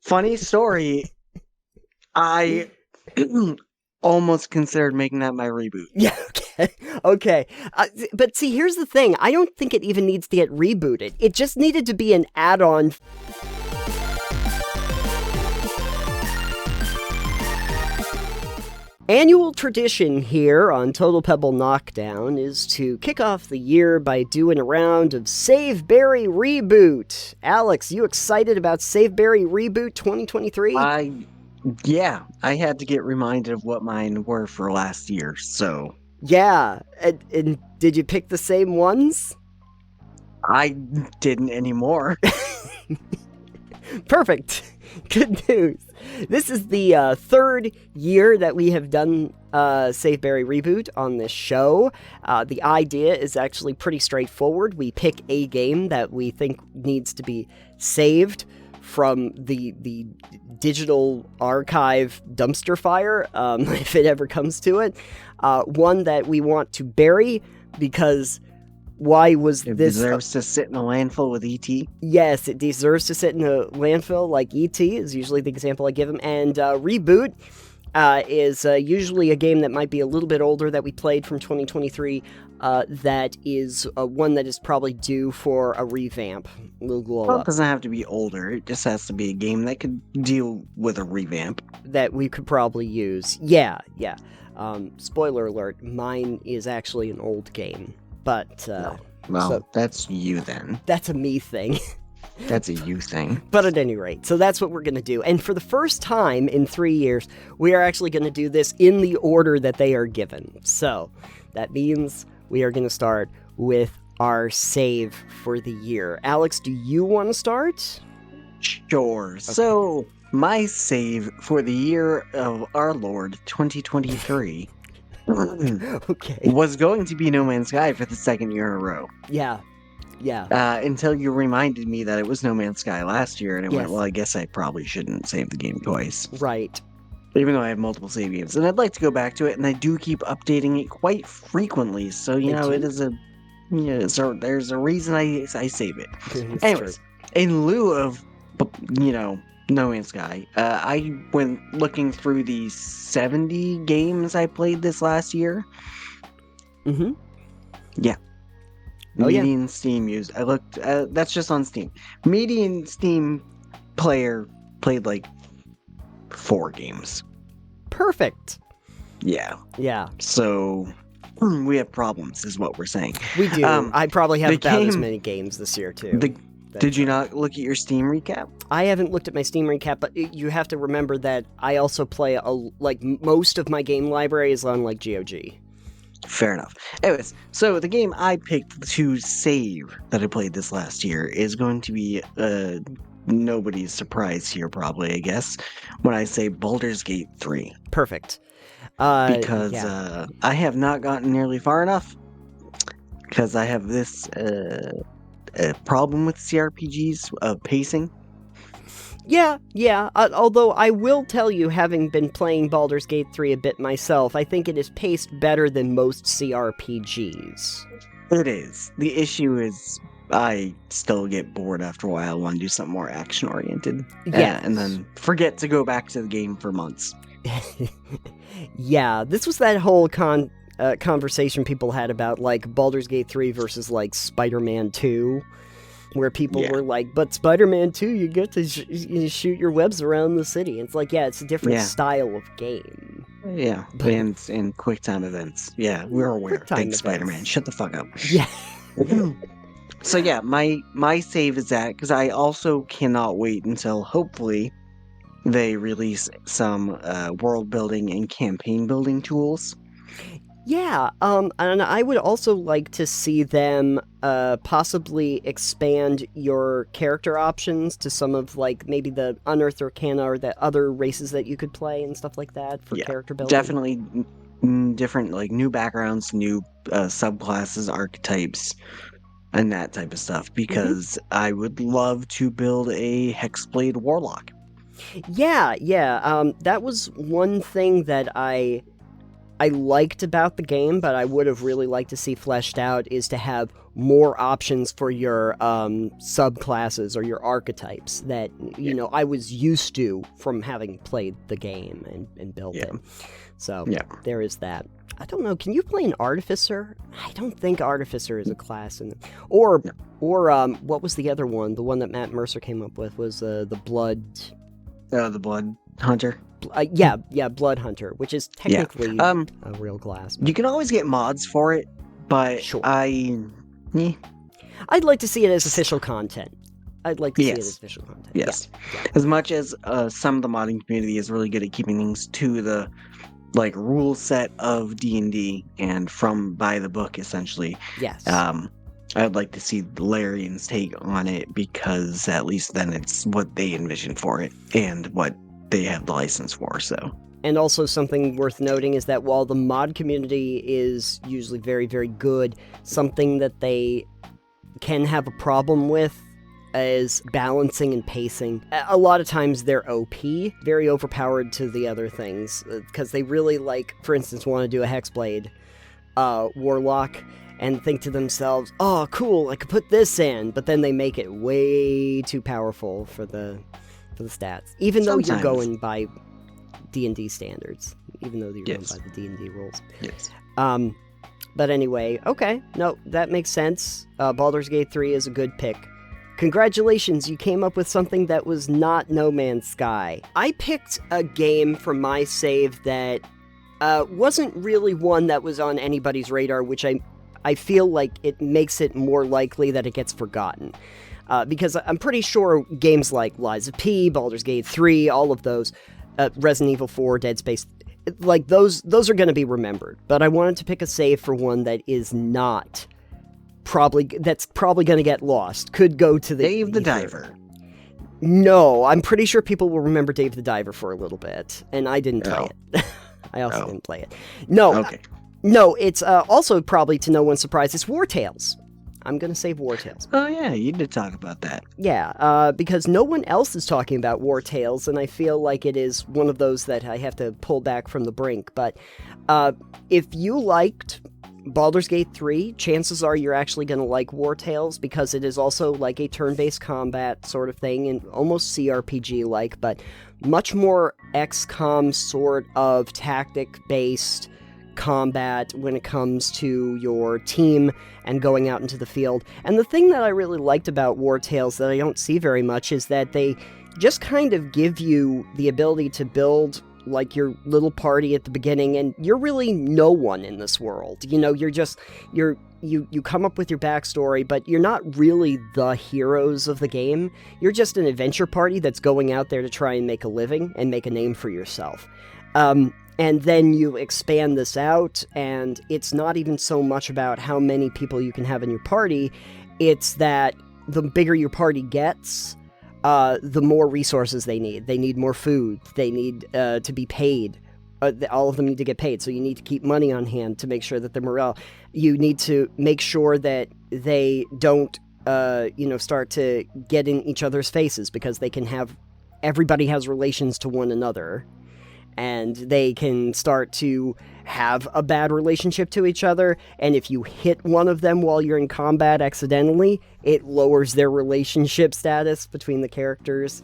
Funny story, I almost considered making that my reboot. Yeah, okay. Okay. But see, here's the thing. I don't think it even needs to get rebooted. It just needed to be an add-on. Annual tradition here on Total Pebble Knockdown is to kick off the year by doing a round of Save Berry Reboot. Alex, you excited about Save Berry Reboot 2023? I had to get reminded of what mine were for last year, so Yeah. And did you pick the same ones? I didn't anymore. Perfect. Good news. This is the third year that we have done Save Berry Reboot on this show. The idea is actually pretty straightforward. We pick a game that we think needs to be saved from the digital archive dumpster fire, if it ever comes to it. One that we want to bury because why was It this... deserves to sit in a landfill with E.T. Yes, it deserves to sit in a landfill like E.T. is usually the example I give him. And Reboot is usually a game that might be a little bit older that we played from 2023 that is one that is probably due for a revamp. Well, it doesn't have to be older. It just has to be a game that could deal with a revamp. That we could probably use. Yeah. Spoiler alert, mine is actually an old game. But, Well, so that's you then. that's a me thing. That's a you thing. But at any rate, so that's what we're going to do. And for the first time in 3 years, we are actually going to do this in the order that they are given. So that means we are going to start with our save for the year. Alex, do you want to start? Sure. Okay. So, my save for the year of our Lord 2023 Okay. was going to be No Man's Sky for the second year in a row. Yeah. Until you reminded me that it was No Man's Sky last year, and I went, Yes. well, I guess I probably shouldn't save the game twice. Right. Even though I have multiple save games. And I'd like to go back to it, and I do keep updating it quite frequently. So, Me too. it is a... so there's a reason I save it. It's Anyways, in lieu of, No Man's Sky, I went looking through the 70 games I played this last year. true. Mm-hmm. Yeah. Oh, yeah. Median Steam used. I looked, that's just on Steam. Median Steam player played like 4 games. Perfect. Yeah. Yeah, So, we have problems, is what we're saying. we do. I probably have the about as game- many games this year, too. Did you not look at your Steam recap? I haven't looked at my Steam recap, but you have to remember that I also play most of my game library is on like GOG. Fair enough. Anyways, so the game I picked to save that I played this last year is going to be nobody's surprise here, probably, I guess, when I say Baldur's Gate 3. Perfect. Because yeah. I have not gotten nearly far enough. Because I have this problem with CRPGs of pacing. Yeah. Although I will tell you, having been playing Baldur's Gate 3 a bit myself, I think it is paced better than most CRPGs. It is. The issue is I still get bored after a while. I want to do something more action-oriented. Yes. And then forget to go back to the game for months. Yeah, this was that whole conversation people had about, like, Baldur's Gate 3 versus, like, Spider-Man 2, where people were like, but Spider-Man 2, you get to shoot your webs around the city. It's like, yeah, it's a different style of game. Yeah, and QuickTime events. Yeah, we're aware. QuickTime Thanks, events. Spider-Man. Shut the fuck up. Yeah. So yeah, my save is that, because I also cannot wait until, hopefully, they release some world building and campaign building tools. Yeah, and I would also like to see them possibly expand your character options to some of, like, maybe the Unearthed Arcana or the other races that you could play and stuff like that for character building. Definitely different, like, new backgrounds, new subclasses, archetypes, and that type of stuff, because I would love to build a Hexblade Warlock. Yeah, that was one thing that I I liked about the game, but I would have really liked to see fleshed out, is to have more options for your subclasses or your archetypes that, you know, I was used to from having played the game and built it. So there is that. I don't know. Can you play an Artificer? I don't think Artificer is a class. Or what was the other one? The one that Matt Mercer came up with was the Blood... the Blood Hunter? Blood Hunter, which is technically a real class. You can always get mods for it, but sure. I'd like to see it as official content. I'd like to see it as official content. Yes. Yeah. As much as some of the modding community is really good at keeping things to the rule set of D&D and from by the book, essentially. Yes. I'd like to see the Larian's take on it, because at least then it's what they envision for it and what they have the license for. So. And also something worth noting is that while the mod community is usually very, very good, something that they can have a problem with is balancing and pacing. A lot of times they're OP, very overpowered to the other things, because they really, for instance, want to do a Hexblade Warlock and think to themselves, oh, cool, I could put this in, but then they make it way too powerful for the stats, even though you're going by D&D standards, even though you're going by the D&D rules. Yes. But anyway, okay, no, that makes sense. Baldur's Gate 3 is a good pick. Congratulations, you came up with something that was not No Man's Sky. I picked a game for my save that wasn't really one that was on anybody's radar, which I feel like it makes it more likely that it gets forgotten. Because I'm pretty sure games like Lies of P, Baldur's Gate 3, all of those, Resident Evil 4, Dead Space, those are going to be remembered. But I wanted to pick a save for one that is not... that's probably going to get lost. Could go to the Dave the Diver. No, I'm pretty sure people will remember Dave the Diver for a little bit, and I didn't play it. I also didn't play it. No, okay. No, it's also probably to no one's surprise, it's War Tales. I'm going to save War Tales. Oh yeah, you did talk about that. Yeah, because no one else is talking about War Tales, and I feel like it is one of those that I have to pull back from the brink. But if you liked Baldur's Gate 3, chances are you're actually going to like War Tales, because it is also like a turn-based combat sort of thing, and almost CRPG-like, but much more XCOM sort of tactic-based combat when it comes to your team and going out into the field. And the thing that I really liked about War Tales that I don't see very much is that they just kind of give you the ability to build your little party at the beginning, and you're really no one in this world. You know, you come up with your backstory, but you're not really the heroes of the game. You're just an adventure party that's going out there to try and make a living and make a name for yourself. And then you expand this out, and it's not even so much about how many people you can have in your party. It's that the bigger your party gets, the more resources they need. They need more food. They need to be paid. All of them need to get paid, so you need to keep money on hand to make sure that their morale... You need to make sure that they don't, start to get in each other's faces, because they can have... Everybody has relations to one another, and they can start to have a bad relationship to each other, and if you hit one of them while you're in combat accidentally, it lowers their relationship status between the characters.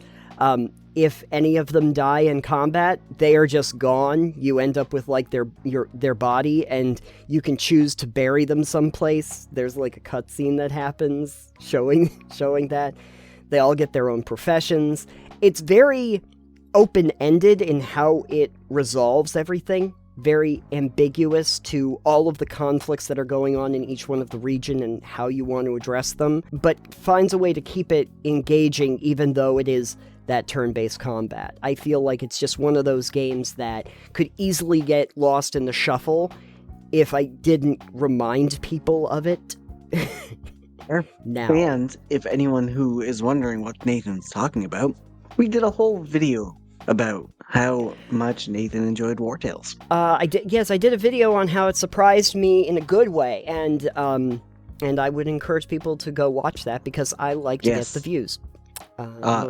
If any of them die in combat, they are just gone. You end up with their body, and you can choose to bury them someplace. There's a cutscene that happens showing that. They all get their own professions. It's very open-ended in how it resolves everything, very ambiguous to all of the conflicts that are going on in each one of the region and how you want to address them, but finds a way to keep it engaging even though it is that turn-based combat. I feel like it's just one of those games that could easily get lost in the shuffle if I didn't remind people of it. Now. And if anyone who is wondering what Nathan's talking about, we did a whole video about how much Nathan enjoyed War Tales. I did a video on how it surprised me in a good way, and I would encourage people to go watch that, because I like to get the views.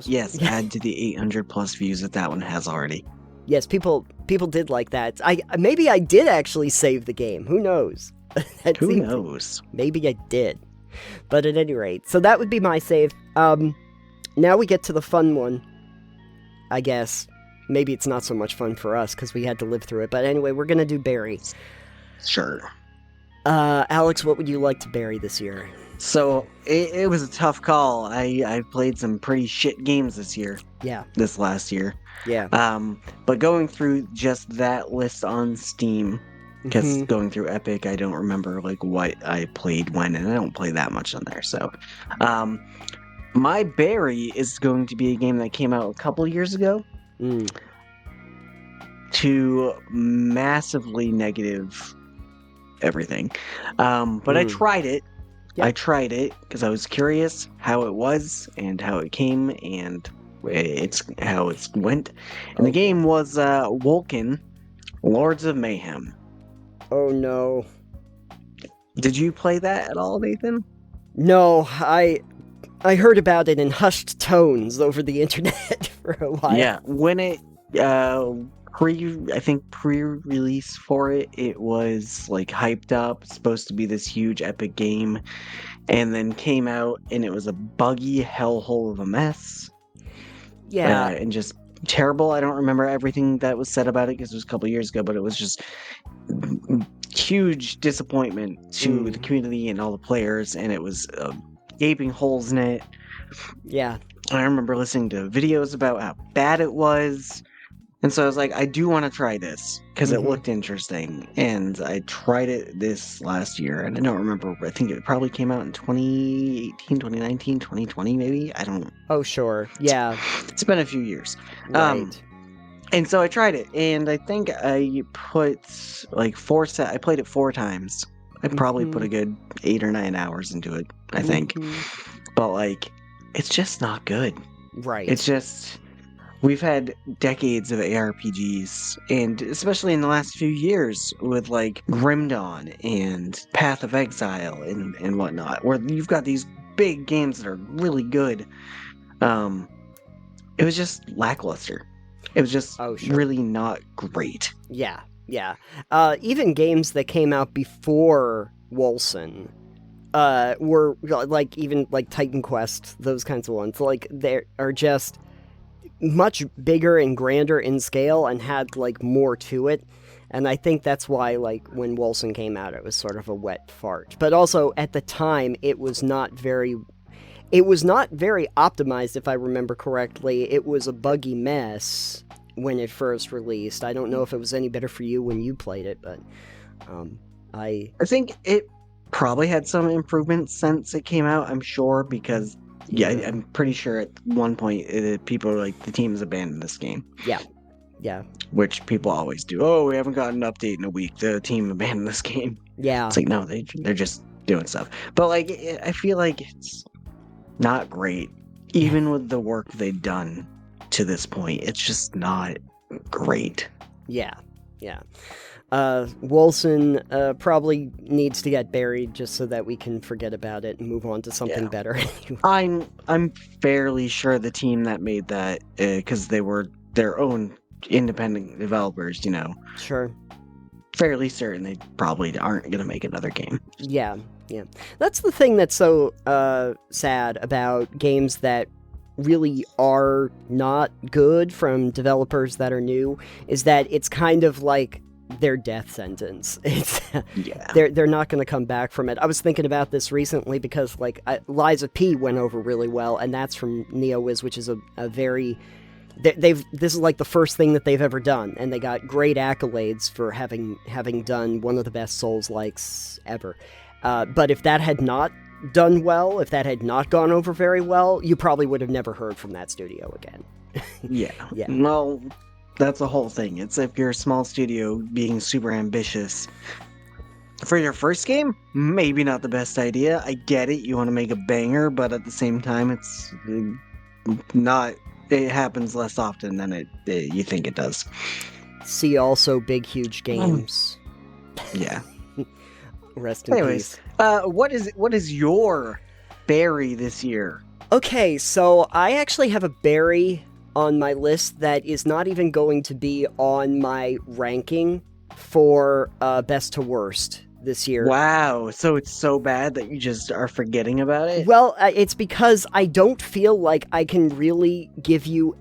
Yes, add to the 800 plus views that one has already. Yes, people did like that. Maybe I did actually save the game. Who knows? Who knows? Maybe I did. But at any rate, so that would be my save. Now we get to the fun one, I guess. Maybe it's not so much fun for us because we had to live through it. But anyway, we're gonna do Barry. Sure. Alex, what would you like to bury this year? So it was a tough call. I played some pretty shit games this year. Yeah. This last year. Yeah. But going through just that list on Steam, because Mhm. going through Epic, I don't remember like what I played when, and I don't play that much on there. So, my Barry is going to be a game that came out a couple years ago. To massively negative everything. But I tried it. Yep. I tried it because I was curious how it was and how it came and it's how it went. And the game was Wolken, Lords of Mayhem. Oh no. Did you play that at all, Nathan? No, I heard about it in hushed tones over the internet for a while. Yeah, when it pre-release for it, it was like hyped up, supposed to be this huge epic game, and then came out and it was a buggy hellhole of a mess. Yeah. And just terrible. I don't remember everything that was said about it because it was a couple years ago, but it was just huge disappointment to the community and all the players, and it was gaping holes in it. Yeah. I remember listening to videos about how bad it was. And so I was like, I do want to try this because it looked interesting. And I tried it this last year, and I don't remember. I think it probably came out in 2018, 2019, 2020, maybe. I don't. Oh, sure. Yeah. It's been a few years. Right. And so I tried it, and I think I put like I played it 4 times. I probably put a good 8 or 9 hours into it, I think. But like, it's just not good. Right. It's just. We've had decades of ARPGs, and especially in the last few years with like Grim Dawn and Path of Exile and whatnot, where you've got these big games that are really good. It was just lackluster. It was just really not great. Yeah, yeah. Even games that came out before Wolfen were like, even like Titan Quest, those kinds of ones. Like, they are just much bigger and grander in scale and had like more to it, and I think that's why like when Wolfen came out it was sort of a wet fart. But also at the time it was not very optimized, if I remember correctly. It was a buggy mess when it first released. I don't know if it was any better for you when you played it, but I think it probably had some improvements since it came out, I'm sure, because I'm pretty sure at one point people are like, the team has abandoned this game. Yeah. Which people always do. Oh, we haven't got an update in a week. The team abandoned this game. Yeah. It's like, no, they're just doing stuff. But like, I feel like it's not great. Even with the work they've done to this point, it's just not great. Yeah. Wolfen probably needs to get buried just so that we can forget about it and move on to something better. I'm fairly sure the team that made that, because they were their own independent developers, you know. Sure. Fairly certain they probably aren't going to make another game. Yeah. That's the thing that's so sad about games that really are not good from developers that are new, is that it's kind of like their death sentence. It's they're not going to come back from it. I was thinking about this recently because like Lies of P went over really well, and that's from NeoWiz, which is a very this is like the first thing that they've ever done, and they got great accolades for having done one of the best Souls-likes ever. But if that had not done well, if that had not gone over very well, you probably would have never heard from that studio again. Yeah. Well, that's the whole thing. It's if you're a small studio being super ambitious for your first game, maybe not the best idea. I get it. You want to make a banger, but at the same time, it's not. It happens less often than you think it does. See also Big Huge Games. Yeah. Rest in peace. What is your Barry this year? Okay, so I actually have a Barry on my list that is not even going to be on my ranking for best to worst this year. Wow, so it's so bad that you just are forgetting about it? Well, it's because I don't feel like I can really give you...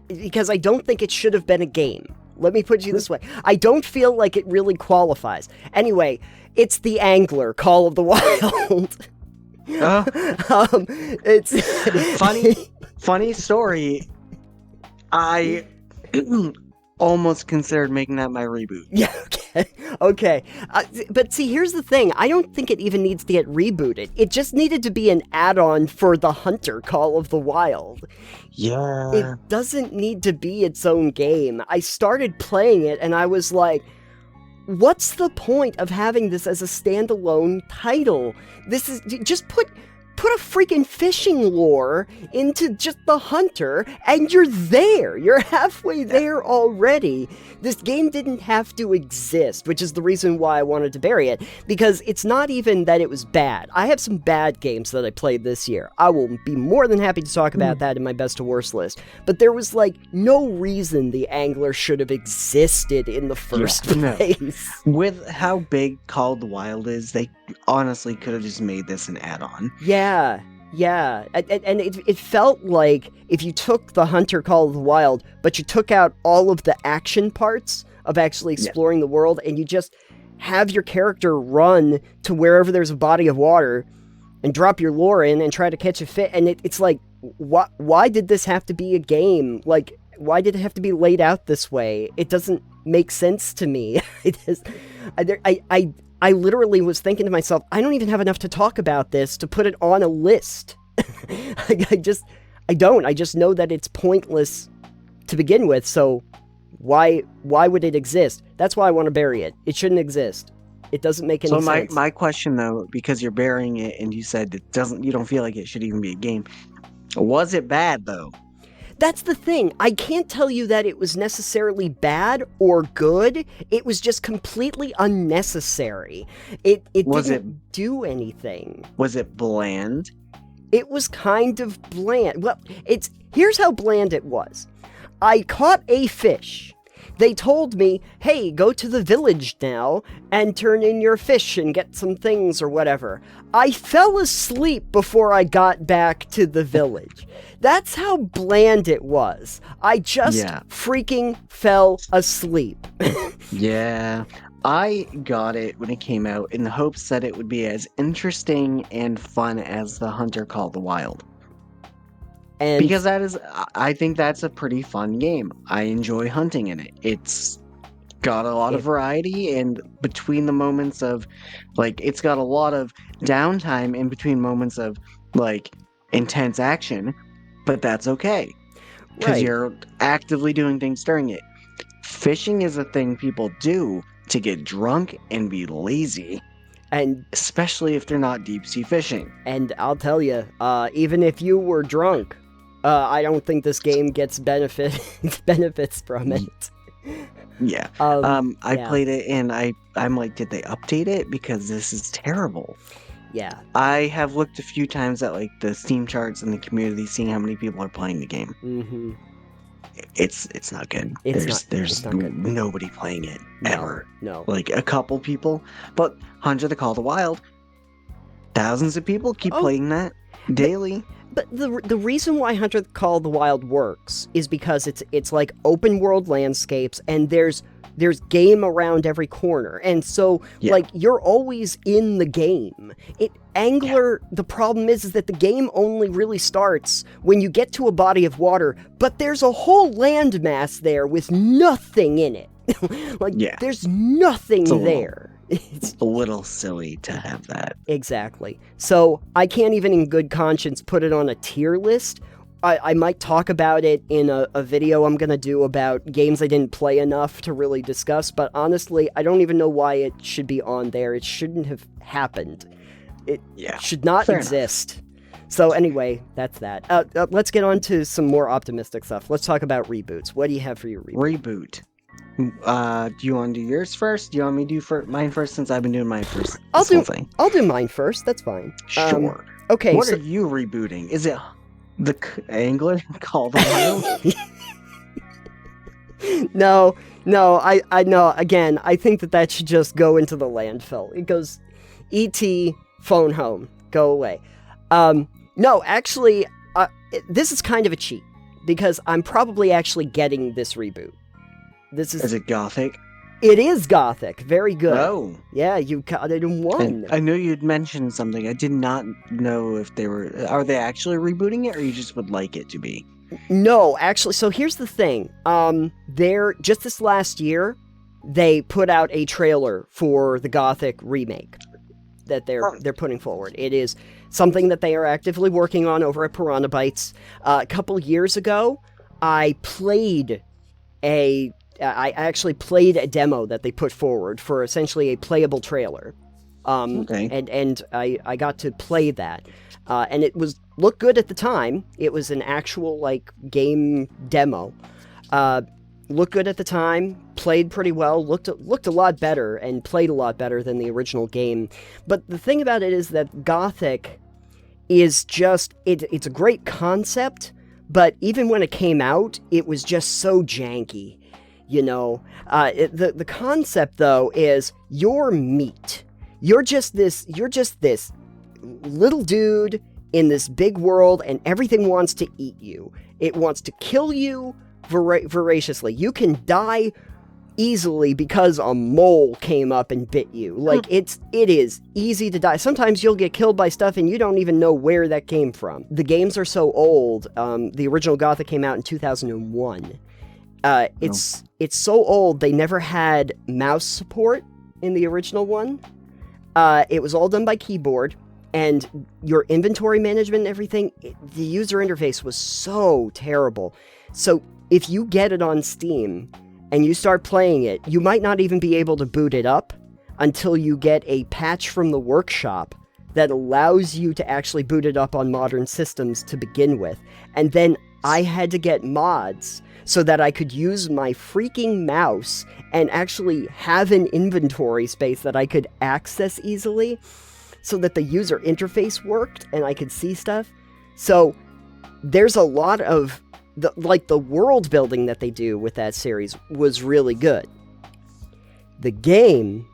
because I don't think it should have been a game. Let me put it this way. I don't feel like it really qualifies. Anyway, it's The Angler, Call of the Wild. It's... Funny story. I almost considered making that my reboot. Yeah, okay. But see, here's the thing. I don't think it even needs to get rebooted. It just needed to be an add-on for the Hunter Call of the Wild. Yeah. It doesn't need to be its own game. I started playing it and I was like, what's the point of having this as a standalone title? This is... just put a freaking fishing lure into just the Hunter, and you're there. You're halfway there already. This game didn't have to exist, which is the reason why I wanted to bury it, because it's not even that it was bad. I have some bad games that I played this year. I will be more than happy to talk about that in my best to worst list, but there was, like, no reason The Angler should have existed in the first place. No. With how big Call of the Wild is, they honestly could have just made this an add-on. Yeah, and it felt like if you took the Hunter Call of the Wild, but you took out all of the action parts of actually exploring the world, and you just have your character run to wherever there's a body of water, and drop your lure in and try to catch a fish, and it's like, why did this have to be a game? Like, why did it have to be laid out this way? It doesn't make sense to me. I literally was thinking to myself, I don't even have enough to talk about this to put it on a list. I just know that it's pointless to begin with, so why would it exist? That's why I want to bury it. It shouldn't exist. It doesn't make any sense. So my question though, because you're burying it and you said you don't feel like it should even be a game. Was it bad though? That's the thing. I can't tell you that it was necessarily bad or good. It was just completely unnecessary. It didn't do anything. Was it bland? It was kind of bland. Well, here's how bland it was. I caught a fish. They told me, hey, go to the village now and turn in your fish and get some things or whatever. I fell asleep before I got back to the village. That's how bland it was. I just freaking fell asleep. Yeah. I got it when it came out in the hopes that it would be as interesting and fun as the Hunter Call of the Wild. And because I think that's a pretty fun game. I enjoy hunting in it. It's got a lot of variety, and between the moments of, like, it's got a lot of downtime in between moments of, like, intense action, but that's okay. Because you're actively doing things during it. Fishing is a thing people do to get drunk and be lazy. And especially if they're not deep sea fishing. And I'll tell you, even if you were drunk, I don't think this game gets benefits from it. Yeah. I played it and I'm like, did they update it? Because this is terrible. Yeah. I have looked a few times at, like, the Steam charts and the community, seeing how many people are playing the game. Mm-hmm. It's not good. There's not good. Nobody playing it ever. No. Like, a couple people, but Hunter the Call of the Wild, thousands of people keep playing that daily. But the reason why Hunter the Call of the Wild works is because it's like open world landscapes, and there's game around every corner, and so like you're always in the game. Angler, the problem is that the game only really starts when you get to a body of water, but there's a whole landmass there with nothing in it. There's nothing there. It's a little silly to have that. Exactly. So I can't even in good conscience put it on a tier list. I might talk about it in a video I'm going to do about games I didn't play enough to really discuss, but honestly, I don't even know why it should be on there. It shouldn't have happened. It should not exist. So anyway, that's that. Let's get on to some more optimistic stuff. Let's talk about reboots. What do you have for your reboot? Do you want to do yours first? Do you want me to do mine first, since I've been doing mine first? I'll do mine first. That's fine. Sure. Okay. What are you rebooting? Is it the Angler Call of the Wild? No, no, I know. Again, I think that should just go into the landfill. It goes, E.T. phone home, go away. No, actually, this is kind of a cheat because I'm probably actually getting this reboot. This Is it Gothic? It is Gothic. Very good. Oh. Yeah, you got it in one. I know you'd mentioned something. I did not know if they were. Are they actually rebooting it, or you just would like it to be? No, actually. So here's the thing. They're just this last year, they put out a trailer for the Gothic remake that they're putting forward. It is something that they are actively working on over at Piranha Bytes. A couple years ago, I actually played a demo that they put forward for essentially a playable trailer. Okay. And I got to play that. And it looked good at the time. It was an actual, like, game demo. Looked good at the time, played pretty well, looked a lot better, and played a lot better than the original game. But the thing about it is that Gothic is just, it's a great concept, but even when it came out, it was just so janky. You know, the concept though is you're meat. You're just this little dude in this big world, and everything wants to eat you. It wants to kill you voraciously. You can die easily because a mole came up and bit you. Like, it is easy to die. Sometimes you'll get killed by stuff and you don't even know where that came from. The games are so old. The original Gothic came out in 2001. It's so old, they never had mouse support in the original one. It was all done by keyboard, and your inventory management and everything, the user interface was so terrible. So if you get it on Steam and you start playing it, you might not even be able to boot it up until you get a patch from the workshop that allows you to actually boot it up on modern systems to begin with. And then I had to get mods so that I could use my freaking mouse and actually have an inventory space that I could access easily so that the user interface worked and I could see stuff. So there's a lot of, the world building that they do with that series was really good. The game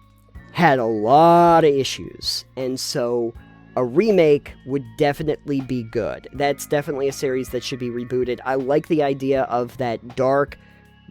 had a lot of issues, and so a remake would definitely be good. That's definitely a series that should be rebooted. I like the idea of that dark,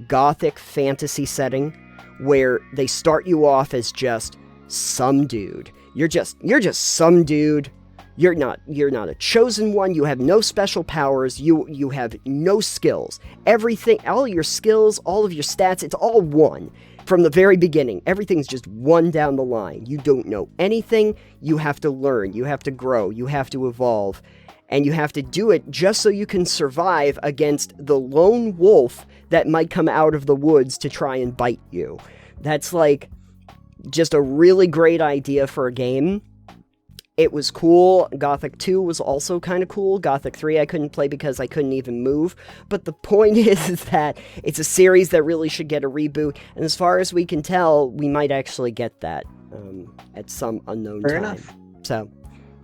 gothic fantasy setting where they start you off as just some dude. You're just some dude. You're not a chosen one. You have no special powers. You have no skills. Everything, all your skills, all of your stats, it's all one. From the very beginning, everything's just one down the line. You don't know anything. You have to learn. You have to grow. You have to evolve. And you have to do it just so you can survive against the lone wolf that might come out of the woods to try and bite you. That's like just a really great idea for a game. It was cool. Gothic 2 was also kind of cool. Gothic 3 I couldn't play because I couldn't even move. But the point is that it's a series that really should get a reboot. And as far as we can tell, we might actually get that at some unknown time. Enough. So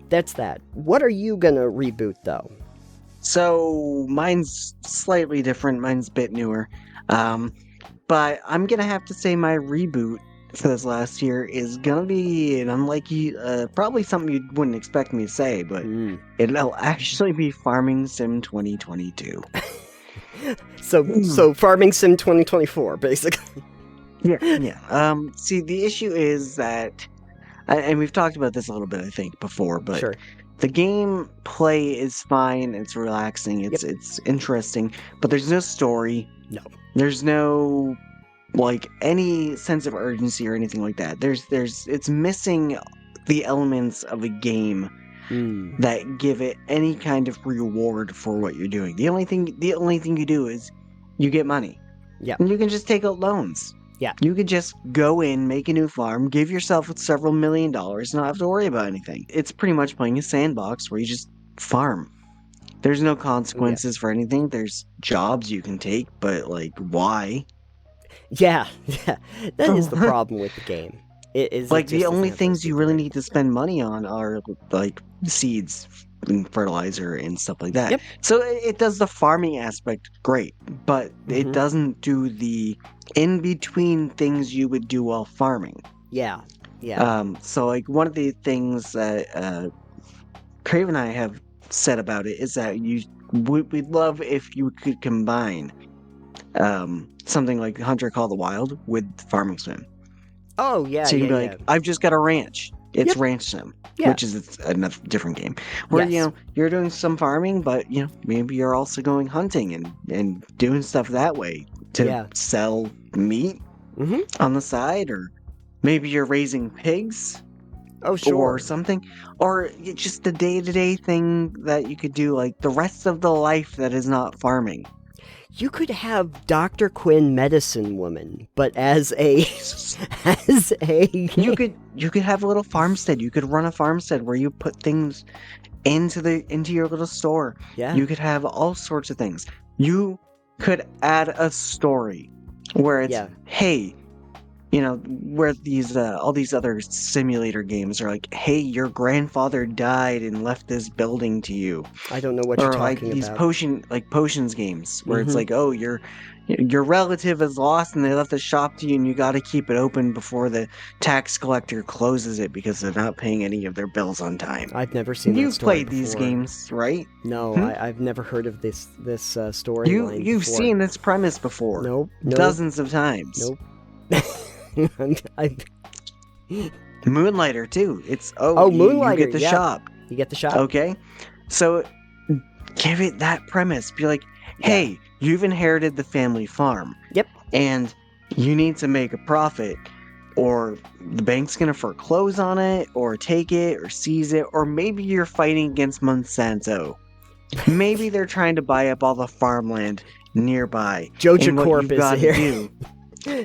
that's that. What are you going to reboot, though? So mine's slightly different. Mine's a bit newer. But I'm going to have to say my reboot for this last year is gonna be, and unlike you, probably something you wouldn't expect me to say, but it'll actually be Farming Sim 2022. So Farming Sim 2024, basically. Yeah. See, the issue is that, and we've talked about this a little bit, I think, before, but Sure. the game play is fine. It's relaxing. It's interesting, but there's no story. No. There's no like any sense of urgency or anything like that. It's missing the elements of a game that give it any kind of reward for what you're doing. The only thing you do is you get money. Yeah. And you can just take out loans. Yeah. You could just go in, make a new farm, give yourself several $1 million, and not have to worry about anything. It's pretty much playing a sandbox where you just farm. There's no consequences for anything. There's jobs you can take, but like, why? Yeah. That is the problem with the game. It is like the only things you really need to spend money on are like seeds and fertilizer and stuff like that. Yep. So it does the farming aspect great, but it Mhm. doesn't do the in between things you would do while farming. Yeah. Yeah. So like one of the things that Crave and I have said about it is that we'd love if you could combine something like Hunter Call the Wild with Farming Sim. Oh, yeah, So you yeah, can be yeah. like, I've just got a ranch. It's Yep. Ranch Sim, Yeah. which is another different game. Where, Yes. you're doing some farming, but, maybe you're also going hunting and doing stuff that way to Yeah. sell meat Mhm. on the side, or maybe you're raising pigs Oh, sure. or something, or just the day-to-day thing that you could do, like the rest of the life that is not farming. You could have Dr. Quinn Medicine Woman, but as a as a You could have a little farmstead. You could run a farmstead where you put things into your little store. Yeah. You could have all sorts of things. You could add a story where it's, Yeah. hey, where these all these other simulator games are like, hey, your grandfather died and left this building to you. I don't know what you're Or like talking these about. potions games where it's Mhm. like, oh, your relative is lost and they left the shop to you and you got to keep it open before the tax collector closes it because they're not paying any of their bills on time. I've never seen that You've story played these before. games, right? No, Hmm? I've never heard of this storyline You've before. seen this premise before. Nope. Dozens of times. Nope. I, Moonlighter too. It's you Moonlighter, get the yeah. shop. You get the shot. Okay? So give it that premise. Be like, hey, you've inherited the family farm. Yep. And you need to make a profit, or the bank's going to foreclose on it, or take it, or seize it, or maybe you're fighting against Monsanto. Maybe they're trying to buy up all the farmland nearby. Joja And what Corp you've is got to here. do,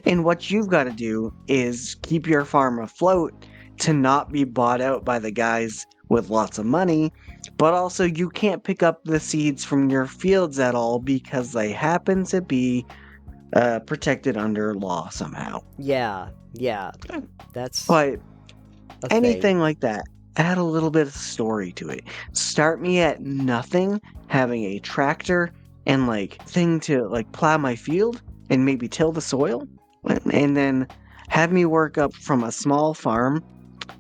and what you've got to do is keep your farm afloat to not be bought out by the guys with lots of money, but also you can't pick up the seeds from your fields at all because they happen to be protected under law somehow. Yeah. That's But a thing. anything like that, add a little bit of story to it. Start me at nothing, having a tractor and thing to plow my field and maybe till the soil, and then have me work up from a small farm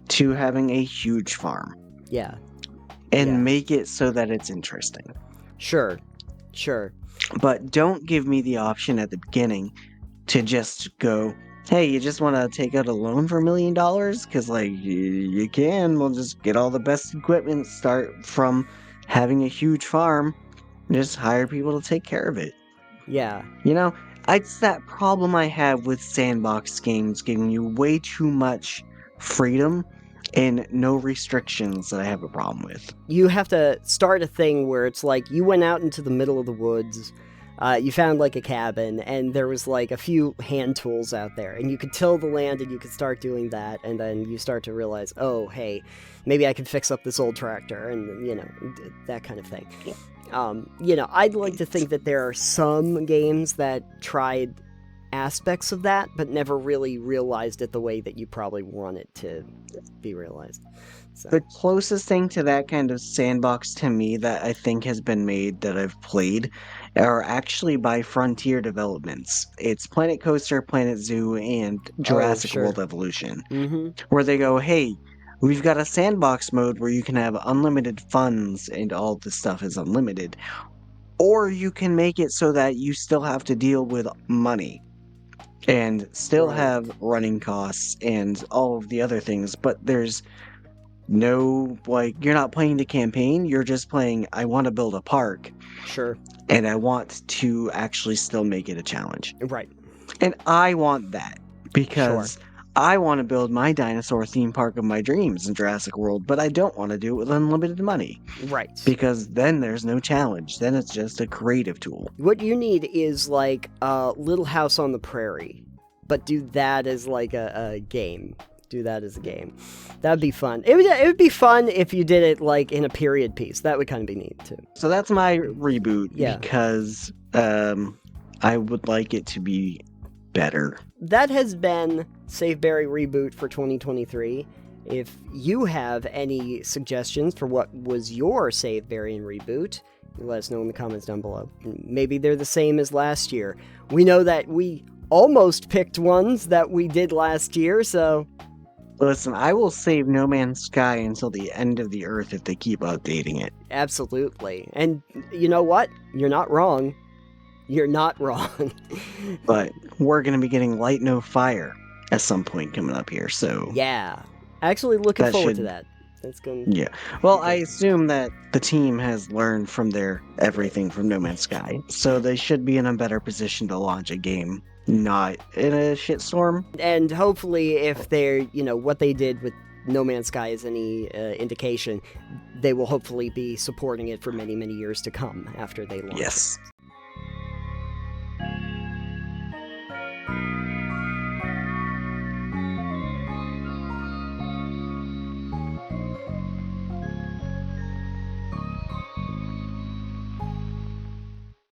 to having a huge farm. Yeah. And make it so that it's interesting. Sure. But don't give me the option at the beginning to just go, hey, you just want to take out a loan for $1 million? Because, you can. We'll just get all the best equipment, start from having a huge farm, and just hire people to take care of it. Yeah. It's that problem I have with sandbox games giving you way too much freedom and no restrictions that I have a problem with. You have to start a thing where it's like you went out into the middle of the woods, you found a cabin, and there was a few hand tools out there, and you could till the land and you could start doing that, and then you start to realize, oh, hey, maybe I can fix up this old tractor, and that kind of thing. I'd like to think that there are some games that tried aspects of that, but never really realized it the way that you probably want it to be realized. So. The closest thing to that kind of sandbox to me that I think has been made that I've played are actually by Frontier Developments. It's Planet Coaster, Planet Zoo, and Jurassic World Evolution. Mm-hmm. Where they go, hey, we've got a sandbox mode where you can have unlimited funds and all this stuff is unlimited. Or you can make it so that you still have to deal with money and still have running costs and all of the other things, but there's no, you're not playing the campaign, you're just playing, I want to build a park. Sure. And I want to actually still make it a challenge. Right. And I want that because I want to build my dinosaur theme park of my dreams in Jurassic World, but I don't want to do it with unlimited money. Right. Because then there's no challenge. Then it's just a creative tool. What you need is Little House on the Prairie, but do that as a game. Do that as a game. That would be fun. It would be fun if you did it in a period piece. That would kind of be neat too. So that's my reboot because I would like it to be better. That has been Save Berry Reboot for 2023. If you have any suggestions for what was your Save, Bury, and Reboot, let us know in the comments down below. Maybe they're the same as last year. We know that we almost picked ones that we did last year, so... Listen, I will save No Man's Sky until the end of the earth if they keep updating it. Absolutely. And you know what? You're not wrong. You're not wrong. But we're going to be getting Light No Fire at some point coming up here, so... Yeah. Actually looking That forward to should- that. That's going Yeah. Well, I assume that the team has learned from their everything from No Man's Sky, so they should be in a better position to launch a game, not in a shitstorm. And hopefully if they're, what they did with No Man's Sky is any indication, they will hopefully be supporting it for many, many years to come after they launch it. Yes.